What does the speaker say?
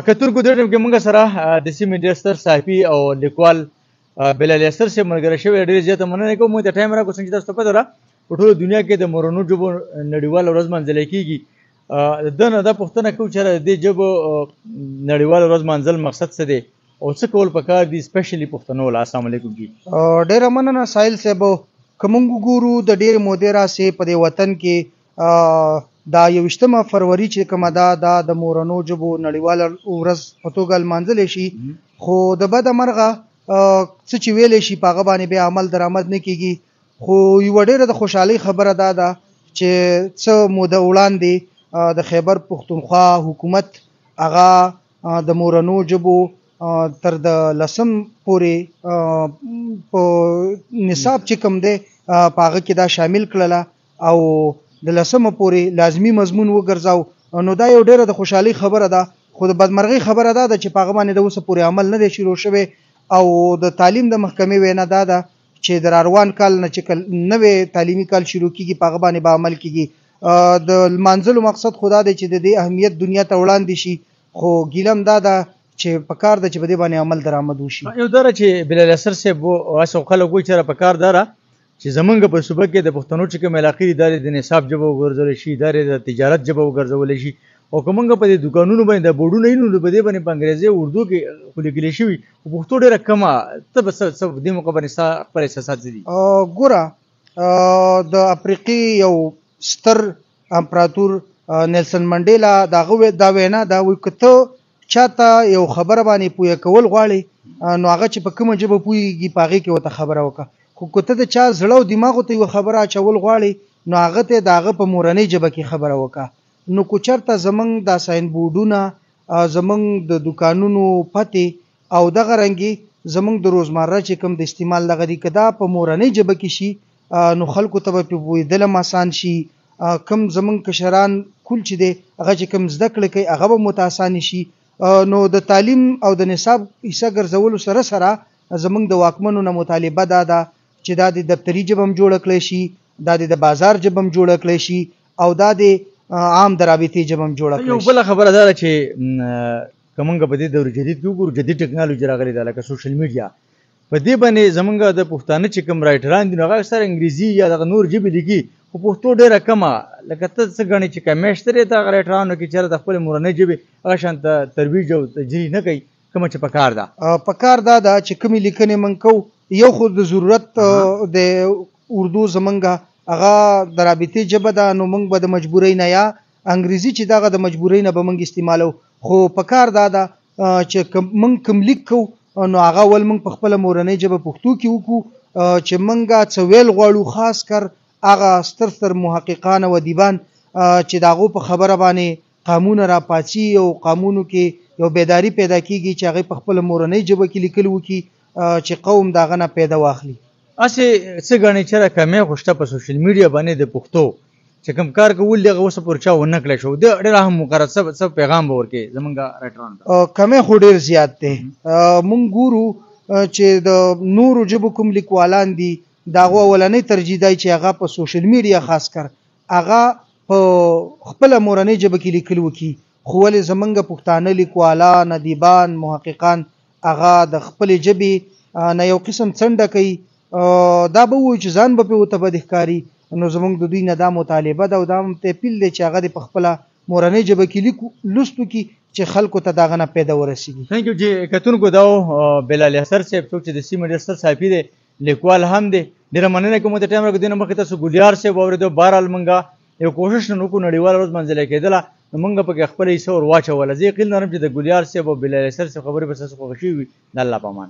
کتونکو دې ټیم کې موږ سره د سیمې ډېر ستر صحافي او لیکوال بلال یاسر صاحب ملګری شوی. ډېره زیاته مننه کوم موږ ته ټایم راکړو څنګه چې تاسو ته پته ده په ټوله دنیا کې د مورنیو ژبو نړیواله ورځ لمانځل کېږي. ده نه دا پوښتنه کوو چې د دې ژبو نړیواله ورځ لمانځل مقصد څه دی او څه کول پکار دي سپیشلي پښتنو له. السلام علیکم جی. ډېره مننه ساحل صاحب. که موږ وګورو د ډېرې مودې راسې په دې وطن کې دا 21 فروری چې کومه ده دا د مورنیو ژبو نړیواله ورځ په توګه لمانځلی شي، خو د بده مرغه څه چې ویلی شي په هغه باندې بیا عمل درآمد نه کېږي. خو یوه ډېره د خوشحالۍ خبره دا ده چې څه موده وړاندې د خیبر پښتونخوا حکومت هغه د مورنیو ژبو تر د 10 پورې په نصاب چې کوم دی په هغه کې دا شامل کړله او د 10 پورې لازمي مضمون وګرځاو. نو دا یو ډېره د خوشحالۍ خبره ده، خو د بدمرغۍ خبره دا ده چې په هغه باندې د اوسه پورې عمل نه دی شروع شوی. او د تعلیم د محکمې وینا دا ده چې د راروان کال نه چې نوې تعلیمي کال شروع کېږي په هغه باندې به عمل کېږي. د لمانځلو مقصد خو دا دی چې د دې اهمیت دنیا ته وړاندې شي، خو ګیله هم دا ده چې په کار ده چې په دې باندې عمل درآمد وشي. یو دا ده چې بلال یاسر صاحب هسې خلک وایي چې په کار دا ده چې زمونږ په صوبه کې د پښتنو چې کوم علاقې دي دا د نصاب ژبه وګرځولی شي، دا د تجارت ژبه وګرځولی شي. او که موږ په دې دوکانونو باندې د بورډونه وي نو په دې باندې په انګریزي او اردو کې خو لیکلی شوي، خو پښتو ډېره کمه. ته به څه دې موقع باندې ستا خپل احساسات څه دي؟ ګوره د افریقې یو ستر امپراتور نیلسن منډیلا د هغه دا وینا دا وایي که ته چاته یو خبره باندې پوهه کول غواړې نو هغه چې په کومه ژبه پوهېږي په هغې کې ورته خبره وکړه. خو که ته د چا زړه او دماغو ته یوه خبره اچول غواړې نو هغه ته د هغه په مورنۍ ژبه کې خبره وکړه. نو که چېرته زموږ دا ساین بورډونه، زموږ د دوکانونو پتې او دغه رنګې زموږ د روزمره چې کوم د استعمال دغه دي که دا په مورنۍ ژبه کې شي نو خلکو ته به پرې پوهېدل هم اسان شي. کوم زموږ کشران کول چې دی هغه چې کوم زده کړې کوي هغه به مو ته اسانې شي. نو د تعلیم او د نصاب حصه ګرځولو سره سره زموږ د واکمنو نه مطالبه دا ده چې دا د دفتري ژبه هم جوړه کړی شي، دا د بازار ژبه هم جوړه کړی شي او دا د عام د رابطې ژبه هم جوړه کړی شي. یو بله خبره دا ده چې که موږ په دې دور جدید کې وګورو، جدید ټکنالوژي راغلې ده لکه سوشل میډیا، په دې باندې زموږ د پښتانه چې کوم رایټران دي نو هغه اکثر انګریزي یا دغه نور ژبې لیکي، خو پښتو ډېره کمه. لکه ته څه ګڼې چې کمیشت دی دغه رایټرانو کې چېرته د خپلې مورنۍ ژبې هغه شان ته ترویج او تجري نه کوي کومه چې په کار ده. په کار دا ده چې کومې لیکنې موږ کوو، یو خو د ضرورت د اردو زمونږ هغه د رابطې ژبه ده نو موږ به د مجبورۍ نه یا انګریزي چې دغه د مجبورۍ نه به موږ استعمالو. خو په کار دا ده چې موږ کوم لیک کوو نو هغه ول موږ په خپله مورنۍ ژبه پښتو کې وکړو چې موږ څه ویل غواړو، خاص کر هغه ستر ستر محققان او ادیبان چې د هغو په خبره باندې قامونه راپاڅي او قامونو کې یو بیداري پیدا کېږي چې هغوی په خپله مورنۍ ژبه کې لیکل وکړي چې قوم د هغه نه پیدا واخلي. هسې څه ګڼې چې کمی خو شته په سوشل میډیا باندې د پښتو چې کوم کار کول دي هغه اوسه پورې چا ونه کړی شو. د ډېر اهم مقرر څه پیغام به ورکړې زموږ رایټرانو ته؟ کمی خو ډېر زیات دی. موږ ګورو چې د نورو ژبو کوم لیکوالان دي د هغو اولنۍ ترجیح دی چې هغه په سوشل میډیا خاص کر هغه په خپله مورنۍ ژبه کې لیکل وکړي. خو ولې زموږ پښتانه لیکوالان، ادیبان، محققان هغه د خپلې ژبې نه یو قسم څنډه کوي. دا به ووایي چې ځان به پرې ورته بد ښکاري. نو زموږ د دوی نه دا مطالبه ده او دا هم تپیل دی چې هغه د په خپله مورنۍ ژبه کې لوست وکړي چې خلکو ته د هغه نه پیدا ورسېږي. تھینک یو جی. کتونکو دا و بلال یاسر صاحب څوک چې د سیمې ډېر ستر صحافي دی، لیکوال هم دی. ډېره مننه کوم ته ټایم راکړو. دې نه مخکې تاسو ګولیار صاحب واورېدو. بهرحال موږ یو کوشش نن وکړو نړیواله ورځ لمانځلی کېدله نو موږ پکې خپله حصه ور واچوله. زه یقین لرم چې د ګولیار صاحب او بلال یاسر صاحب خبرې به ستاسو خوښې وي. د الله په امان.